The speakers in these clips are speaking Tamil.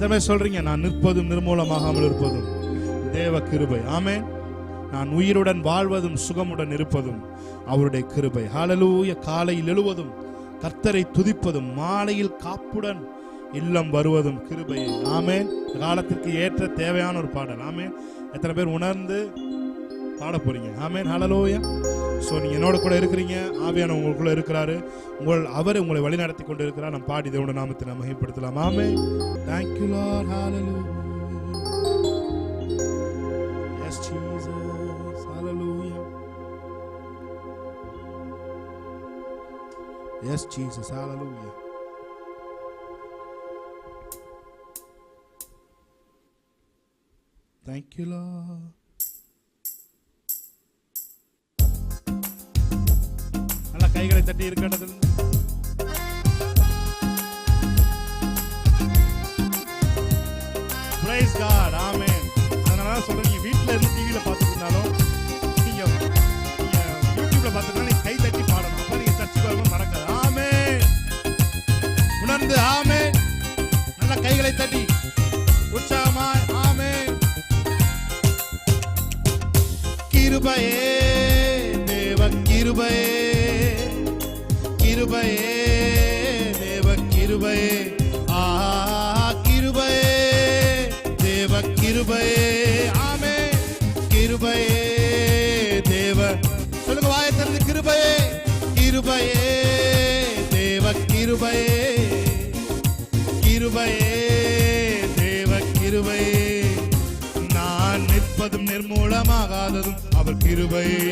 எத்தனை சொல்றீங்க? நான் நிற்பதும் நிர்மூலமாகாமல் இருப்பதும் தேவ கிருபை. ஆமென். நான் உயிருடன் வாழ்வதும் சுகமுடன் இருப்பதும் அவருடைய கிருபை. ஹல்லேலூயா. காலையில் எழுவதும் கர்த்தரை துதிப்பதும் மாலையில் காப்புடன் இல்லம் வருவதும் கிருபை. ஆமென். காலத்திற்கு ஏற்ற தேவையான ஒரு பாடல். ஆமென். எத்தனை பேர் உணர்ந்து பாட போறீங்க? ஆமென். ஹல்லேலூயா. சோ நீங்க என்னோட கூட இருக்கிறீங்க, ஆவியானவர் உங்களுக்குள்ள இருக்கிறாரு, அவர் உங்களை வழி நடத்தி கொண்டு இருக்கிறார். நாம் பாடி தேவனுடைய நாமத்தை நாம் மகிமைப்படுத்தலாம். ஆமென். Thank you Lord. Hallelujah. Yes Jesus. Hallelujah. Yes Jesus. Hallelujah. Thank you Lord. நல்ல கைகளை தட்டி இருக்கிறது. Praise God. Amen. அதனால சொல்றீங்க, வீட்ல இருந்து டிவில பார்த்துட்டு இருந்தாலும் நீங்க யூடியூப்ல பார்த்துட்டு நீங்க கை தட்டி பாடணும். அப்ப நீங்க சர்ச் போகும் மறக்காது. ஆமென். உணர்ந்து ஆமென். நல்ல கைகளை தட்டி உற்சாகமாய் ஆமென். கிருபையே தேவ கிருபையே, கிருபையே தேவ கிருபையே, கிருபையே தேவ கிருபையே. ஆமென். கிருபையே தேவ, சொல்லுங்க வாயை திறந்து, கிருபையே கிருபையே தேவ கிருபையே, கிருபையே தேவ கிருபையே. நான் நிற்பதும் நிர்மூலமாகாததும் அவர் கிருபையே,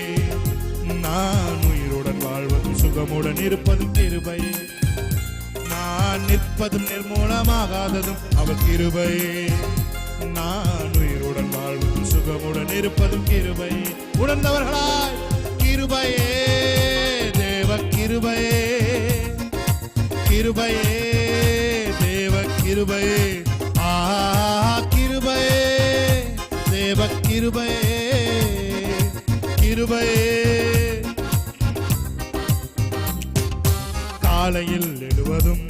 நான் உயிருடன் வாழ்வதும் சுகமுடன் இருப்பதும் கிருபையே. நான் நிற்பதும் நிர்மூலமாகாததும் அவர் கிருபையே, நான் உயிருடன் வாழ்வதும் சுகமுடன் இருப்பதும் கிருபையே. உணர்ந்தவர்களாய் கிருபையே தேவ கிருபையே, கிருபையே தேவ கிருபையே, கிருபையே தேவ கிருபையே, கிருபையே. காலையில் எழுவதும்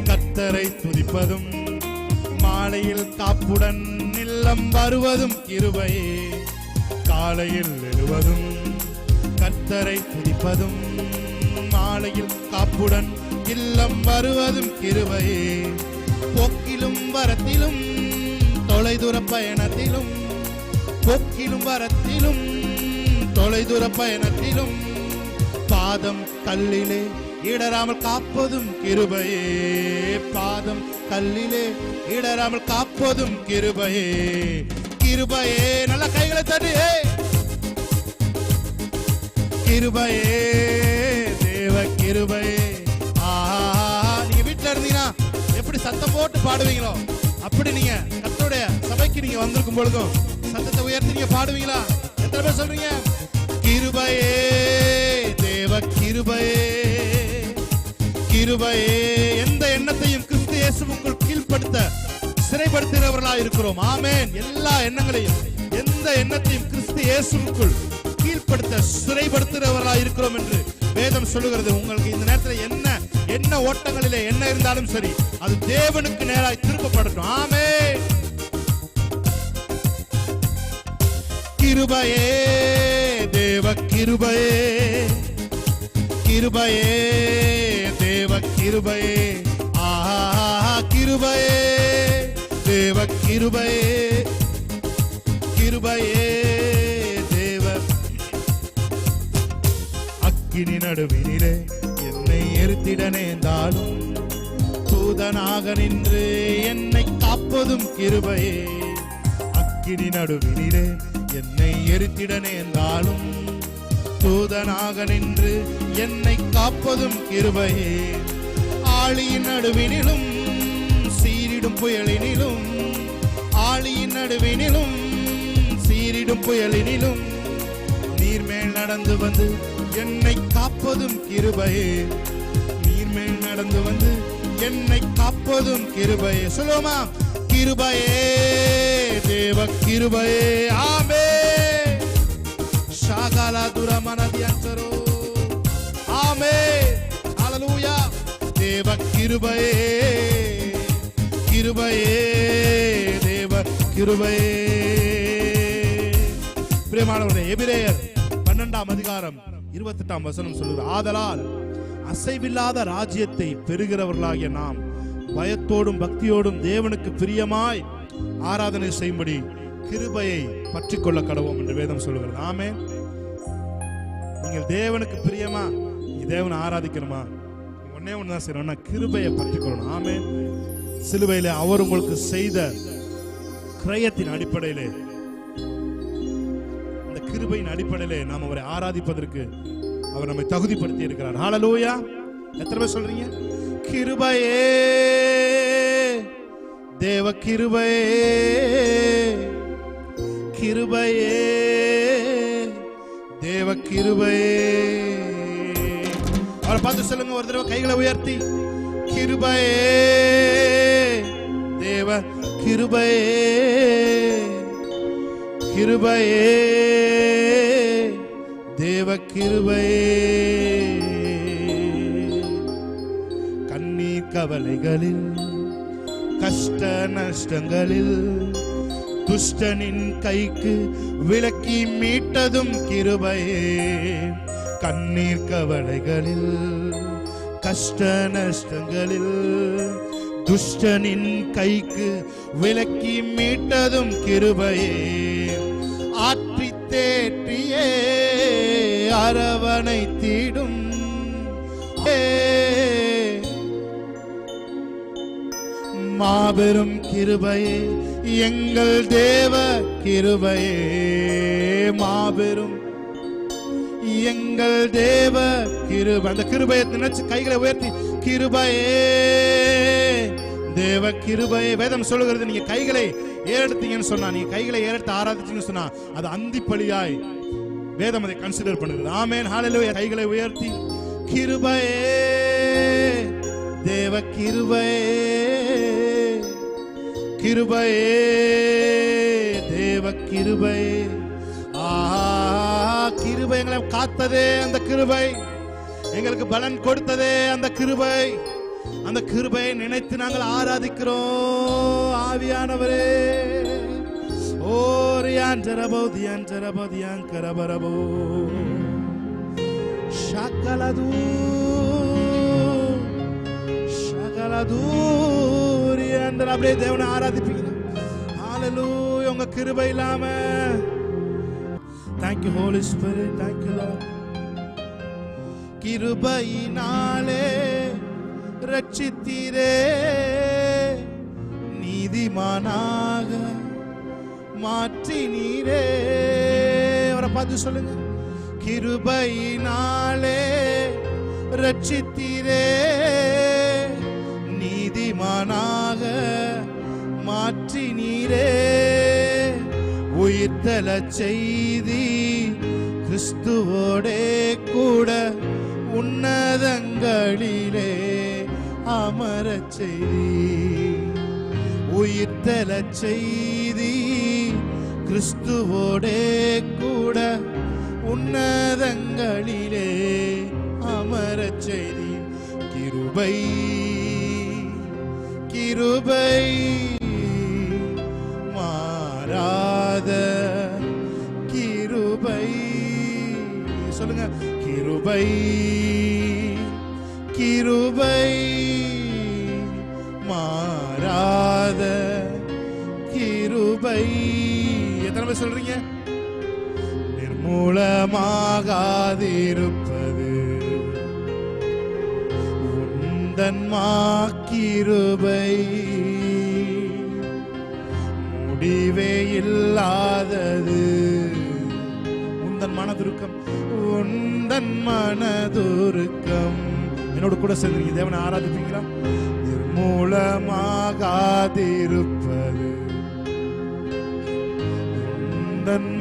கர்த்தரை துதிப்பதும் மாலையில் காப்புடன் இல்லம் வருவதும் கிருபையே. காலையில் எழுவதும் கர்த்தரை துதிப்பதும் மாலையில் காப்புடன் இல்லம் வருவதும் கிருபையே. போக்கிலும் வரத்திலும் தொலைதூர பயணத்திலும், போக்கிலும் வரத்திலும் தொலைதூர பயணத்திலும் பாதம் கல்லிலே இடராமல் காப்பதும் கிருபையே, பாதம் கல்லிலே இடராமல் காப்பதும் கிருபையே, கிருபையே. நல்ல கைகளை தட்டி கிருபையே தேவ கிருபையே. நீங்க வீட்டுல இருந்தீங்கன்னா எப்படி சத்தம் போட்டு பாடுவீங்களோ அப்படி நீங்க கர்த்தருடைய சபைக்கு நீங்க வந்திருக்கும் பொழுதும் சத்தத்தை உயர்த்தி நீங்க பாடுவீங்களா? எத்தனை பேர் சொல்றீங்க? கிருபையே தேவ கிருபையே, கிருபையே. எந்த எண்ணத்தையும் கிறிஸ்து இயேசுவுக்குள் கீழ்ப்படுத்த சிறைப்படுத்துகிறவர்களாக இருக்கிறோம். ஆமென். எல்லா எண்ணங்களையும், எந்த எண்ணத்தையும் கிறிஸ்து இயேசுவுக்குள் கீழ்ப்படுத்த சிறைப்படுத்துகிறவர்களாக இருக்கிறோம் என்று வேதம் சொல்லுகிறது. உங்களுக்கு இந்த நேரத்தில் என்ன ஓட்டங்களிலே என்ன இருந்தாலும் சரி, அது தேவனுக்கு நேராய் திருப்பப்படட்டும். ஆமென். கிருபையே தேவ கிருபையே, கிருபையே தேவ கிருபையே, கிருபையே தேவ கிருபையே, கிருபையே தேவ. அக்கினி நடுவினிலே என்னை எரித்திட நேர்ந்தாலும் தூதனாக நின்று என்னை காப்பதும் கிருபையே. அக்கினி நடுவினிலே என்னை எரித்திட நேர்ந்தாலும் தூதனாக நின்று என்னை காப்பதும் கிருபையே. ஆழியின் நடுவினிலும் சீரிடும் புயலினிலும், ஆழியின் நடுவினிலும் சீரிடும் புயலினிலும் நீர்மேல் நடந்து வந்து என்னை காப்பதும் கிருபையே, நீர்மேல் நடந்து வந்து என்னை காப்பதும் கிருபையே. சொல்லுவோமா? கிருபையே தேவ கிருபையே. ஆமென். ஷாகாலா துரமனதியன்சரோ. ஆமென். ஹல்லேலூயா. தேவ கிருபையே, கிருபையே தேவ கிருபையே. பிரியமானவர்களே, எபிரேயர் 12ஆம் அதிகாரம் 28ஆம் வசனம் சொல்லுகிறது, ஆதலால் அசைவில்லாத ராஜ்யத்தை பெறுகிறவர்களாகிய நாம் பயத்தோடும் பக்தியோடும் தேவனுக்கு பிரியமாய் ஆராதனை செய்யும்படி கிருபையை பற்றிக் கொள்ள கடவோம் என்று வேதம் சொல்லுகிறது. ஆமென். நீங்கள் தேவனுக்கு பிரியமா, தேவனை ஆராதிக்கணுமா, ஒன்னே ஒண்ணுதான் செய்யணும், கிருபையை பற்றிக்கொள்ளணும். ஆமென். சிலுவையிலே அவர் உங்களுக்கு செய்த கிரயத்தின் அடிப்படையிலே, அந்த கிருபையின் அடிப்படையிலே நாம் அவரை ஆராதிப்பதற்கு அவர் நம்மை தகுதிப்படுத்தி இருக்கிறார். ஹல்லேலூயா. எத்தனை பேர் சொல்றீங்க? கிருபையே தேவ கிருபையே, கிருபையே தேவ கிருபையே. அவரை பார்த்து சொல்லுங்க ஒரு தடவை, கைகளை உயர்த்தி, கிருபையே தேவ கிருபையே, கிருபையே தேவ கிருபையே. கண்ணீர் கவலைகளில் கஷ்ட நஷ்டங்களில் துஷ்டனின் கைக்கு விலக்கி மீட்டதும் கிருபையே. கண்ணீர் கவலைகளில் கஷ்ட நஷ்டங்களில் துஷ்டனின் கைக்கு விலக்கி மீட்டதும் கிருபையே. ஆற்றி தேற்றியே அரவணை தீடும் மாபெரும் கிருபையே எங்கள் தேவ கிருபையே. மாபெரும் எங்கள் தேவ கிருபை. அந்த கிருபையை நினைச்சு கைகளை உயர்த்தி, கிருபையே தேவ கிருபையே. வேதம் சொல்லுகிறது, நீங்க கைகளை ஏறெடுத்தீங்கன்னு சொன்னா, நீங்க கைகளை ஏறெடுத்து ஆராதிச்சீங்கன்னு சொன்னா அது அந்திப்பலியாய் வேதம் அதை கன்சிடர் பண்ணுகிறது. ஆமென். ஹல்லேலூயா. கைகளை உயர்த்தி, கிருபையே தேவ கிருபையே, கிருபையே தேவ கிருபையே. கிருபை எங்களை காத்ததே அந்த கிருபை, எங்களுக்கு பலன் கொடுத்ததே அந்த கிருபை. அந்த கிருபையை நினைத்து நாங்கள் ஆராதிக்கிறோம். ஆவியானவரே, ஓரியான் ஜரபோ தியான் ஜரபோ தியான் கரபரபோ ஷகலது ஷகலதூரியான். அப்படியே தேவனை ஆராதிப்பீங்க. ஹல்லேலூயா. உங்க கிருபை இல்லாம. Thank you Holy Spirit. Thank you Lord. கிருபையினாலே ரட்சித்தீரே, நீதிமானாக மாற்றினீரே. அவரை பார்த்து சொல்லுங்க, கிருபையினாலே ரட்சித்தீரே, நீதிமானாக மாற்றினீரே. உயிர்த்தெழ செய்தி கிறிஸ்துவோடே கூட உன்னதங்களிலே அமரச் செய்தி. உயிர்த்தெழ செய்தி கிறிஸ்துவோடே கூட உன்னதங்களிலே அமரச் செய்தி. கிருபை கிருபை மாறாத கிருபை. சொல்லுங்க, கிருபை கிருபை மாறாத கிருபை. எத்தனை பேர் சொல்றீங்க? நிர்மூலமாகாதிருப்பது உந்தன் கிருபை, முடிவே இல்லாதது உந்தன் மனதுருக்கம், உந்தன் மனதுருக்கம். என்னோட கூட சொல்றீங்க, தேவனை ஆராதிப்பீங்களா? நிர்மூலமாகாதிருப்பது உந்தன்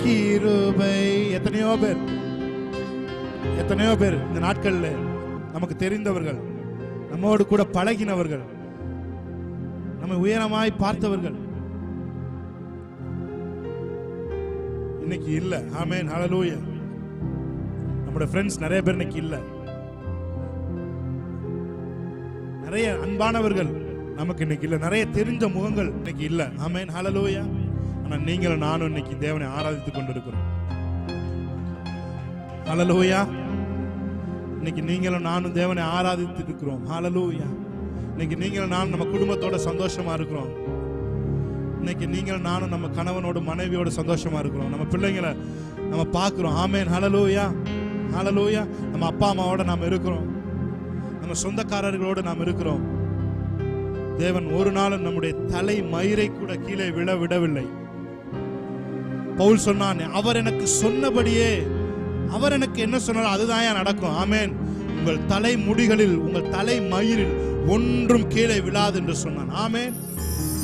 கிருபை. எத்தனையோ பேர் இந்த நாட்கள்ல நமக்கு தெரிந்தவர்கள், நம்மோடு கூட பழகினவர்கள், நம்மை உயரமாய் பார்த்தவர்கள் இன்னைக்கு இல்ல. ஆமென். ஹல்லேலூயா. நம்முடைய ஃப்ரெண்ட்ஸ் நிறைய பேர் இன்னைக்கு இல்ல. நிறைய அன்பானவர்கள் நமக்கு இன்னைக்கு இல்ல. நிறைய தெரிஞ்ச முகங்கள் இன்னைக்கு இல்ல. ஆமென், ஹல்லேலூயா. ஆனா நீங்களும் நானும் இன்னைக்கு தேவனை ஆராதித்துக் கொண்டிருக்கிறோம். ஹல்லேலூயா. இன்னைக்கு நீங்களும் நானும் தேவனை ஆராதித்துட்டு இருக்கிறோம். ஹல்லேலூயா. இன்னைக்கு நீங்களும் நானும் நம்ம குடும்பத்தோட சந்தோஷமா இருக்கிறோம். இன்னைக்கு நீங்களும் நானும் நம்ம கணவனோட மனைவியோட சந்தோஷமா இருக்கிறோம். நம்ம பிள்ளைங்களை நம்ம பார்க்கிறோம். ஆமென், ஹல்லேலூயா, ஹல்லேலூயா. நம்ம அப்பா அம்மாவோட நாம் இருக்கிறோம். நம்ம சொந்தக்காரர்களோடு நாம் இருக்கிறோம். தேவன் ஒரு நாளும் நம்முடைய தலை மயிரை கூட கீழே விழ விடவில்லை. பவுல் சொன்னான், அவர் எனக்கு சொன்னபடியே, அவர் எனக்கு என்ன சொன்னாலும் அதுதான் நடக்கும். ஆமென். உங்கள் தலை முடிகளில், உங்கள் தலை மயிரில் ஒன்றும் கீழே விழாது என்று சொன்னான். ஆமென்.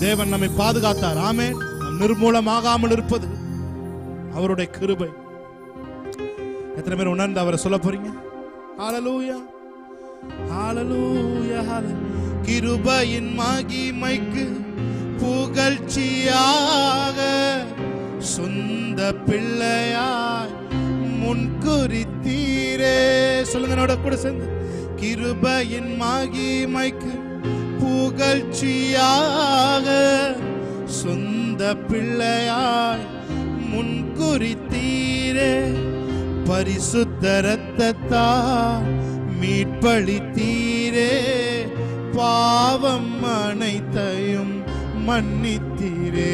தேவன் நம்மை பாதுகாத்தார். ஆமென். நாம் நிர்மூலமாகாமல் இருப்பது அவருடைய கிருபை. எத்தனை பேர் உணர்ந்து அவரை சொல்ல போறீங்க? ஹல்லேலூயா, ஹல்லேலூயா, ஹல்லேலூயா. கிருபையின் மகிமைக்கு புகழ்ச்சியாக சொந்த பிள்ளையாய் முன்குறித்தீரே. சொல்லுங்க என்னோட கூட சேர்ந்து. கிருபையின் மகிமைக்கு புகழ்ச்சியாக சொந்த பிள்ளையாய் முன்குறித்தீரே. பரிசுத்த இரத்தத்தால் மீட்பளித்தீரே. பாவம் அனைத்தையும் மன்னித்தீரே.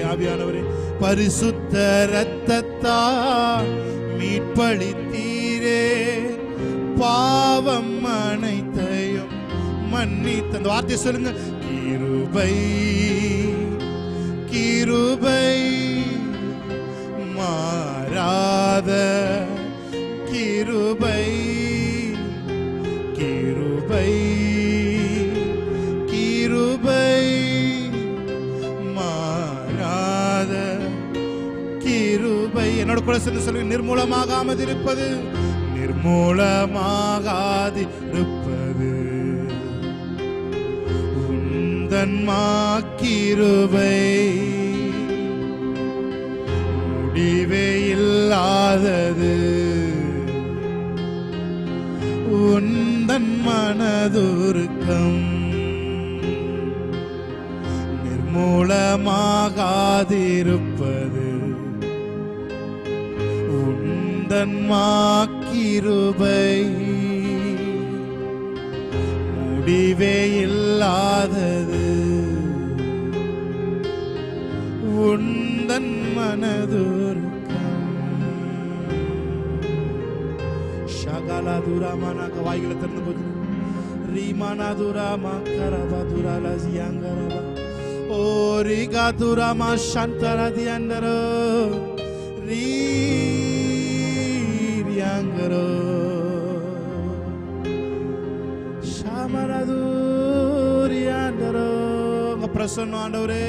ஆவியானவரே, பரிசுத்த இரத்தத்தால் மீட்பளித்தீரே. பாவம் அனைத்தையும் மன்னித்த. அந்த வார்த்தை சொல்லுங்க. கிருபை, கிருபை, மாறாத கிருபை, கிருபை, கிருபை, மாறாத கிருபை. என்னோட கூட சேர்ந்து சொல்லுங்க. நிர்மூலமாகாமல் இருப்பது, நிர்மூலமாகாதிருப்பது உந்தன் கிருபை. முடிவே இல்லாதது உந்தன் மனதுருக்கம். நிர்மூலமாகாதிருப்பது உந்தன் கிருபை. முடிவே இல்லாதது உந்தன் மனதுருக்கம். ஷகலதுரமன வாய்களை திறந்து போச்சு. ரீமனதுரமா கரபதுரா லசியங்கரபா. ஓ ரிகதுரமா சந்தரதியண்டரோ ரீரியங்கரோ ஷமரதுரியண்டரோ. உங்க பிரசன்னம் ஆண்டவரே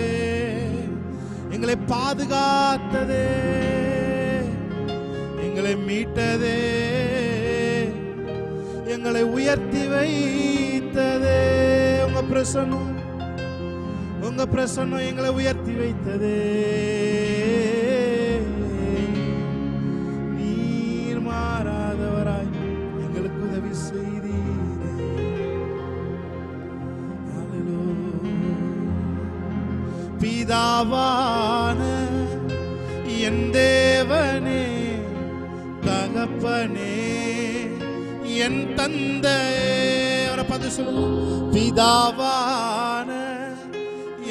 எங்களை பாதுகாத்ததே, எங்களை மீட்டதே, எங்களை உயர்த்தி வைத்ததே. உங்க பிரசன்னம், உங்க பிரசன்னம் எங்களை உயர்த்தி வைத்ததே. நீர் மாறாதவராய் எங்களுக்கு உதவி செய்தீரே. பிதாவான என் தேவனே, தகப்பனே, என் தந்தையே. அவரை பார்த்து சொல்லுவோம். பிதாவான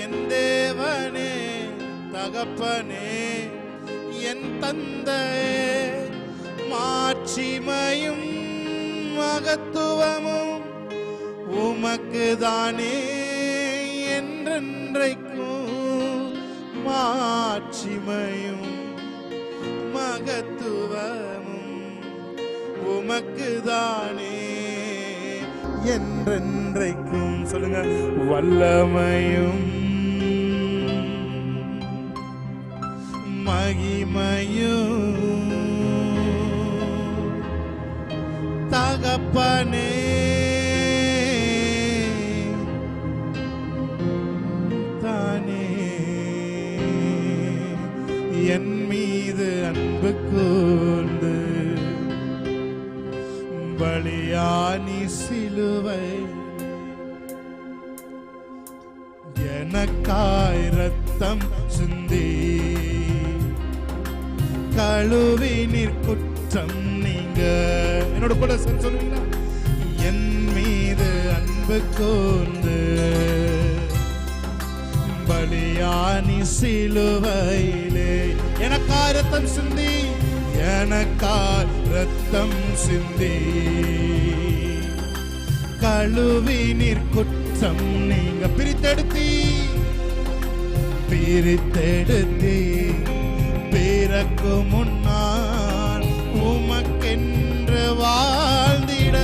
என் தேவனே, தகப்பனே, என் தந்தையே. மாட்சிமையும் மகத்துவமும் உமக்கு தானே என்றென்றைக்கும். மாட்சிமையும் மகத்துவமும் உமக்கு தானே என்றென்றைக்கும். சொல்லுங்க. வல்லமையும் மகிமையும் தகப்பனே தானே. என் மீது அன்பு கூர்ந்து பலியானி சிலுவை எனக்காய் ரத்தம் சிந்தி கழுவினீர் குற்றம் நீங்க. என்னோட கூட சொல்லுவீங்களா? என் மீது அன்பு கூர்ந்து பலியானி சிலுவையிலே எனக்காய் ரத்தம் சிந்தி, எனக்காய் ரத்தம் சிந்தி கழுவினீர் குற்றம் நீங்க. பிரித்தெடுத்தி பிறக்கு முன்னால் உமக்கென்று வாழ்ந்திட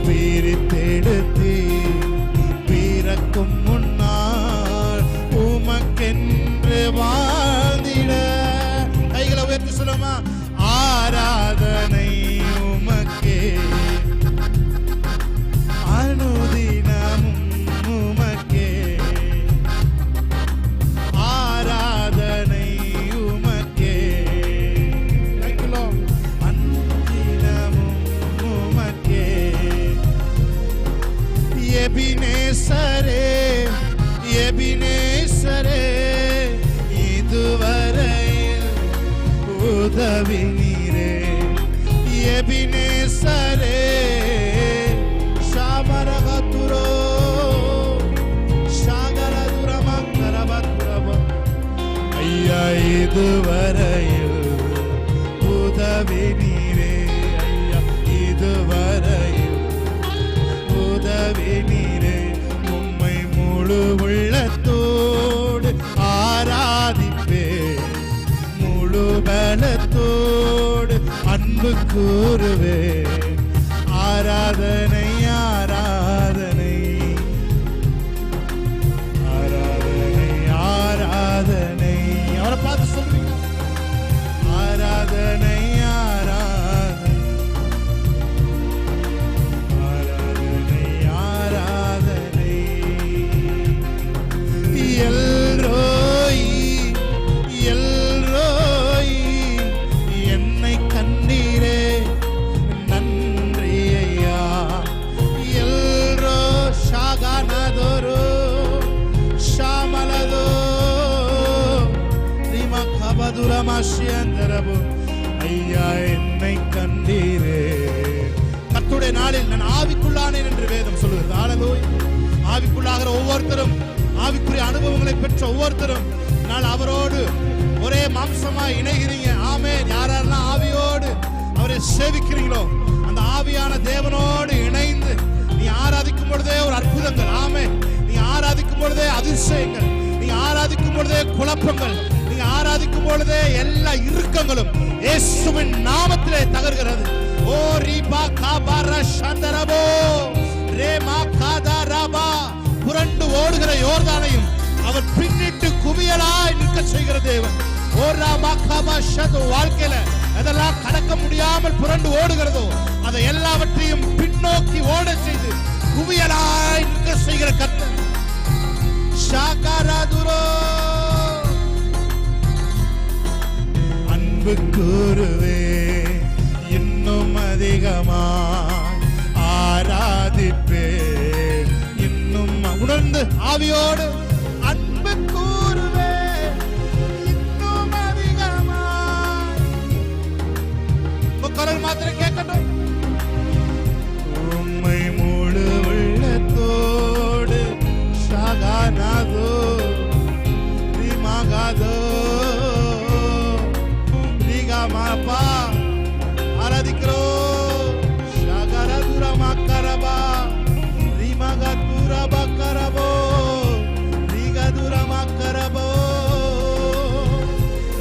பிரித்தெடுத்தி பிறக்கும் முன்னால் உமக்கென்று வாழ்ந்திட. கைகளை உயர்த்தி சொல்லுமா? ஆராதனை உமக்கே அனுதினமும் உமக்கே, ஆராதனை உமக்கே அனுதினமும் உமக்கே. எபினேசரே எபினேசரே இதுவரையில் உதவி நீரே. எபினேசரே ஷாமரகதுரோ ஷாகரதுரமங்கரபதுரப. ஐயா இதுவரையில் உதவி நீரே. ஐயா இதுவரையில் உதவி நீரே. உம்மை முழு உள்ளத்தோடு ஆராதிப்பே, முழு பலத்தோடு அன்பு கூறுவே. ஆராதனை ஆராதனை ஆராதனை ஆராதனை. அவரை பார்த்து சொல்றீங்க, ஆராதனை ஆராதனை ஆராதனை ஆராதனை. எல்ரோய் எல்ரோய் என்னை கண்டீரே நன்றி ஐயா. எல்ரோ ஷாகனதோரோ ஷாமலதோ ரிமகபதுரமஷியந்தரபு. ஐயா என்னை கண்டீரே. கர்த்தருடைய நாளில் நான் ஆவிக்குள்ளானேன் என்று வேதம் சொல்லுகிறது. ஹல்லேலூயா. ஆவிக்குள்ளாகிற ஒவ்வொருத்தரும், ஆவிக்குரிய அனுபவங்களை பெற்ற ஒவ்வொருத்தரும் நான் அவரோடு ஒரே மாம்சமாய் இணைகிறீங்க. ஆமென். யாரெல்லாம் ஆவியோடு அவரை சேவிக்கிறீங்களோ அந்த ஆவியான தேவனோடு இணைந்து நீ ஆராதிக்கும் பொழுதே ஒரு அற்புதங்கள். ஆமென். நீ ஆராதிக்கும் பொழுதே அதிசயங்கள், நீ ஆராதிக்கும் பொழுதே குழப்பங்கள், நீ ஆராதிக்கும் பொழுதே எல்லா இறுக்கங்களும் இயேசுவின் நாமத்திலே தகர்கிறது. ஓ ரீபா காபார சந்தரபோ ரேமா காதாராபா. புரண்டு ஓடுகிற யோர்தானையும் அவர் பின்னிட்டு குவியலாய் நிற்க செய்கிற தேவன். ஓ ராமா காபா ஷது. வாழ்க்கையில அதெல்லாம் கடக்க முடியாமல் புரண்டு ஓடுகிறதோ அதை எல்லாவற்றையும் பின்னோக்கி ஓட செய்து குவியலாய் நிற்க செய்கிற கர்த்தர். ஷாகரதுரோ அன்பு கூறுவே இன்னும் அதிகமாய் ஆராதிப்பே. இன்னும் உணர்ந்து ஆவியோடு அன்பு கூறுவே இன்னும் அதிகமாய். குரல் மாத்திரம் கேட்கட்டும். உம்மை முழு உள்ளத்தோடு ஷாகனதோ ரிமகதோ ரிகமபா ஆராதிக்கிறோம். ஷாகரதுரமக்கரபா ரிமகதுரபக்கரபோ ரிகதுரமக்கரபோ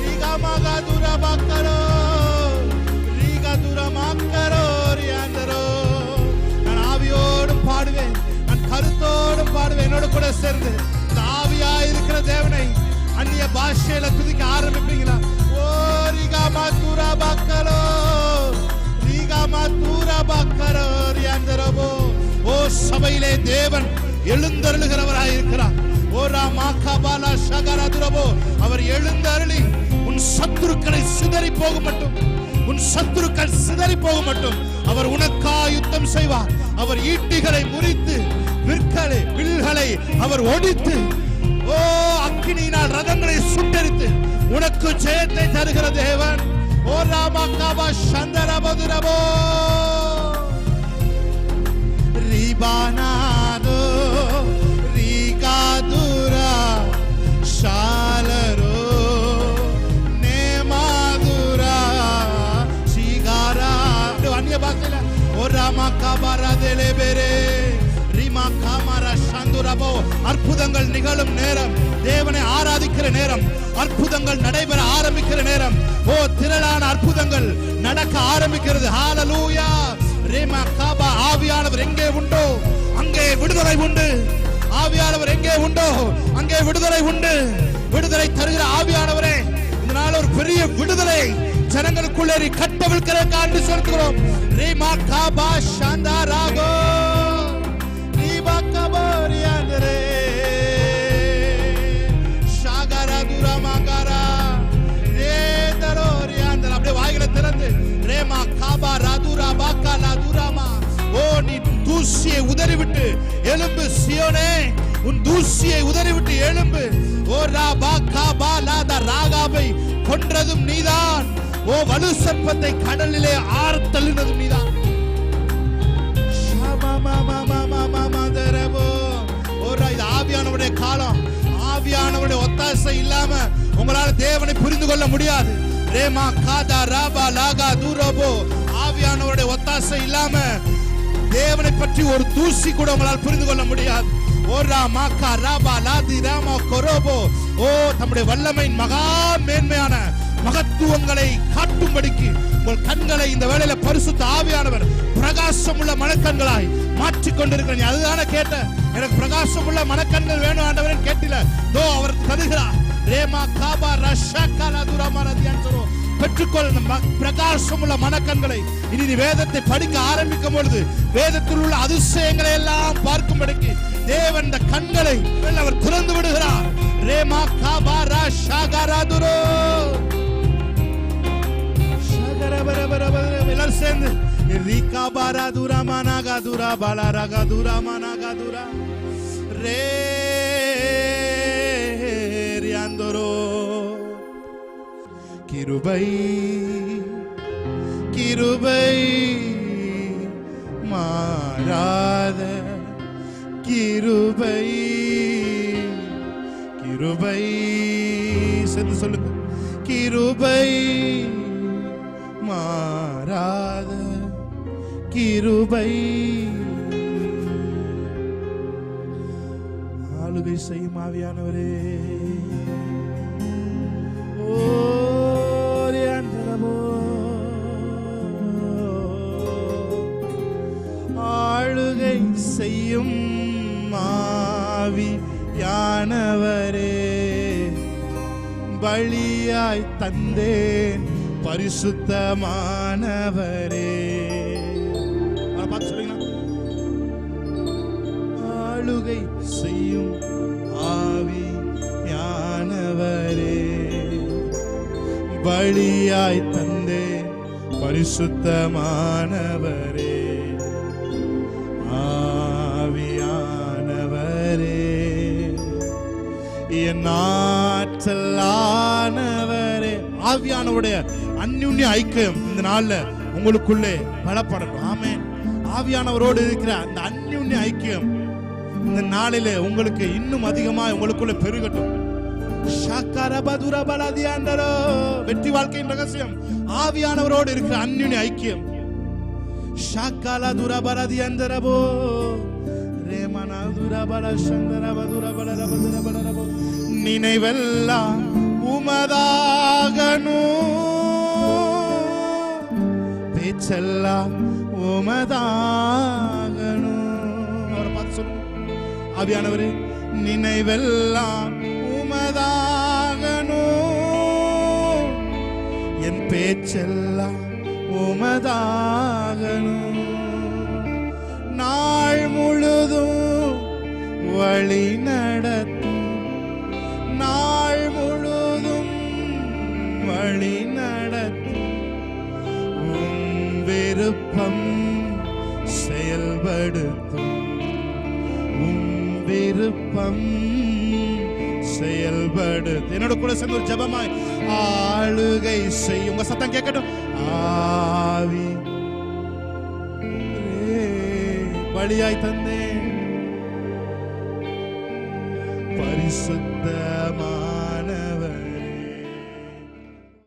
ரிகமகதுரபக்கரோ ரிகதுரமக்கரோ ரியாந்தரோ. நான் ஆவியோடும் பாடுவேன், நான் கருத்தோடும் பாடுவேன். என்னோட கூட சேர்ந்து இந்த ஆவியாய் இருக்கிற தேவனை அந்நிய பாஷையில துதிக்க ஆரம்பிப்பீங்களா? ஓ ரிகமதுரபக்கரோ ரிகமதுரபக்கரோ ரியாந்தரபோ. ஓ சபையிலே தேவன் எழுந்தருளுகிறவராயிருக்கிறார். ஓ ராமா கபாலா ஷகரதுரபோ. அவர் எழுந்தருளி உன் சத்துருக்களை சிதறி போக மட்டும் உன் சத்துருக்கள் சிதறி போக மட்டும் அவர் உனக்காய் யுத்தம் செய்வார். அவர் ஈட்டிகளை முறித்து வில்களை அவர் ஒடித்து அக்கினியினால் ரதங்களை சுட்டெரித்து உனக்கு ஜெயத்தை தருகிற தேவன். ஓ ராமா காபா சந்தரபதுரபோ ரிபானாதோ ரிகாதுரா ஷாலரோ நேமாதுரா சிகாரா. அந்நிய பாஷையில ஓ ராமா காபாரா தேலேபெரே ரிமா காமாரா சந்துரபோ. அற்புதங்கள் நிகழும் நேரம், தேவனை ஆராதிக்கிற நேரம், அற்புதங்கள் நடைபெற ஆரம்பிக்கிற நேரம். ஓ திரளான அற்புதங்கள் நடக்க ஆரம்பிக்கிறது. ஹalleluya. ரேமா காபா. ஆவியானவர் எங்கே உண்டோ அங்கே விடுதலை உண்டு. ஆவியானவர் எங்கே உண்டோ அங்கே விடுதலை உண்டு. விடுதலை தருகிற ஆவியானவரே, இந்த நாள் ஒரு பெரிய விடுதலை ஜனங்களுக்குள்ளே கட்டவிழ்க்கிறதுக்காக சொல்கிறோம். ரேமா காபா சாந்தாராகோ ரீபா கபோரியாண்டரே ஷாகரா துரமாகரா ரேதரோரியாண்டர். அப்படியே வாய்களை திறந்து ரேமா காபா ராதுரா பாக்கா லாதுராமா. ஓ நீ தூசியை உதறிவிட்டு எழும்பு சியோனே, உன் தூசியை உதறிவிட்டு எழும்பு. ஓ ராபா காபா லாதா. ராகாபை கொன்றதும் நீதான். ஓ வலு சர்ப்பத்தை கடலிலே ஆர்த்தள்ளினதும் நீதான். இது ஆவியானவருடைய காலம். ஆவியானவருடைய ஒத்தாசை இல்லாம உங்களால தேவனை புரிந்து கொள்ள முடியாது. ரேமா காதா ராபா லாகா தூரபோ. ஆவியானவருடைய ஒத்தாசை இல்லாம தேவனை பற்றி ஒரு தூசி கூட உங்களால் புரிந்து கொள்ள முடியாது. ஓ ராமா கா ராபா லாதி ராமா கொரோபோ. ஓ தம்முடைய வல்லமையின் மகா மேன்மையான மகத்துவங்களை காட்டும்படிக்கு உங்கள் கண்களை இந்த வேளையில பரிசுத்த ஆவியானவர் பிரகாசம் உள்ள மனக்கண்களாய் மாற்றிக் கொண்டிருக்கிறேன். அதுதானே கேட்ட, எனக்கு பிரகாசம் உள்ள மனக்கண்கள் வேணும் ஆண்டவரே கேட்டில. தோ அவர் தருகிறார். ரேமா காபா ரஷகலா துரமரதியான்சரோ. பெற்றுக்கொள் பிரகாசம் உள்ள மனக்கண்களை. இனி நீ வேதத்தை படிக்க ஆரம்பிக்கும் பொழுது வேதத்தில் உள்ள அதிசயங்களை எல்லாம் பார்க்கும்படிக்கு தேவன் இந்த கண்களை அவர் திறந்து விடுகிறார். ரேமா காபா ரஷகரா துரோ எல்லாரும் சேர்ந்து ரிகா பாரா துரா மனாகா துரா பாலா ரகா துரா மனாகா துரா ரே ரியாந்தரோ. கிருபை கிருபை மாறாத கிருபை கிருபை. சேர்ந்து சொல்லுங்க. கிருபை மாறாத கிருபை. ஆளுகை செய்யும் ஆவியானவரே. ஆளுகை செய்யும் ஆவியானவரே, பலியாய் தந்தேன் பரிசுத்தமானவரே. ஆளுகை செய்யும் ஆவியானவரே, பலியாய் தந்தேன் பரிசுத்தமானவரே. ஆவியானவரே, என் ஆற்றலானவரே. ஆவியானவருடைய அந்யுன்ய ஐக்கியம் இந்த நாள்ல உங்களுக்குள்ளே பலப்படட்டும். ஆமென். ஆவியானவரோடு இருக்கிற அந்த அந்யுன்ய ஐக்கியம் இந்த நாளிலே உங்களுக்கு இன்னும் அதிகமா உங்களுக்குள்ள பெருகட்டும். வெற்றி வாழ்க்கையின் ரகசியம் ஆவியானவரோடு இருக்கிற அந்யுன்ய ஐக்கியம். நினைவெல்லாம் உமதாகணும், பேச்செல்லாம் உமதாகணும். அவரை பார்த்து சொல்லுங்க. ஆவியானவரே, நினைவெல்லாம் உமதாகணும், என் பேச்செல்லாம் உமதாகணும். நாள் முழுதும் வழி நடத்தும், நாள் முழுதும் வழி நடத்தும் விருப்பம் செயல்படுத்தும், விருப்பம் செயல்படுத்து. என்னோட கூட சேர்ந்து ஒரு ஜெபமாய் ஆளுகை செய்யும். உங்க சத்தம் கேட்கட்டும். ஆவி பலியாய் தந்தேன், பரிசுத்தமா